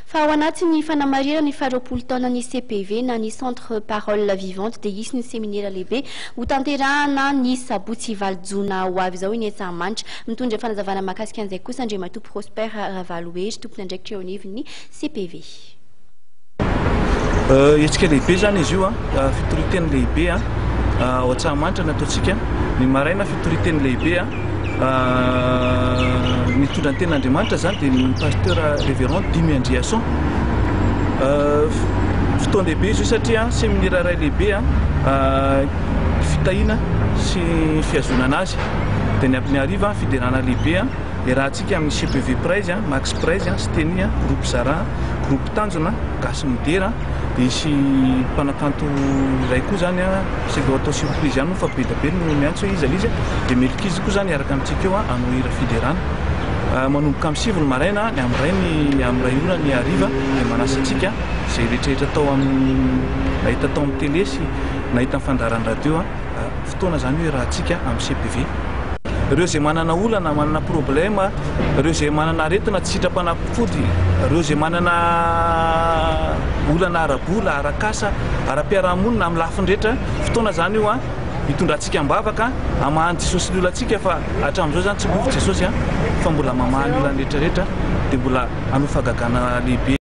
Fa ao anatin'ny fanamarihana ny faharoapolo taona ny CPV na ny Centre Parole Vivante dia hisy ny seminaira lehibe ho tanterahana ny sabotsy valojona ho avy izao eny Antsahamanitra. Mitondra fanazavana mahakasika an'izay kosa Andriamatoa Prosper Ravalohery, tompony andraikitra eo anivon'ny CPV. Hetsika lehibe zany izy io fitoriteny lehibe ao Antsahamanitra nataontsika ny maraina fitoriteny lehibe mitondra ny ten'Andriamanitra zany dia ny pasteur révérend Dimy Andriasson. Fotoana lehibe izy io satria séminaire ray lehibe fitahina sy fiazonana azy dia ny amin'ny hariva fiderana lehibe iarahantsika amin'ny CPV Praise, Max Praise, Steny, groupe Zara, groupe Tanjona, Gasy Modera, dia isy mpanakanto iray koa zany sego atao surprise ihany fa be da be no miantso izy alizy dia melikizy koa zany araka amintsika eo hanao hira fiderana manomboka amin'ny 7 ny maraina ny amin'ny ray orana ny hariva dia manasa antsika izay rehetrarehetra atao amin'ny nahita atao amin'ny télé sy nahita amin'ny fandaharany radio fotoana zany hoe rahantsika amin'ny CPV. Ireo izay manana olana, manana problème, ireo izay manana aretina tsy sitrapanafody, ireo izay manana olana ara-bola, ara-kasa, ara-piarahamonina amin'ny lafiny rehetra, fotoana zany io hitondratsika ambavaka amahan'ny Jesosy ny olantsika fa hatramin'izao zany tsy mbovo Jesosy fa mbola mamaha ny olana rehetrarehetra dia mbola hanofagagana lehibe.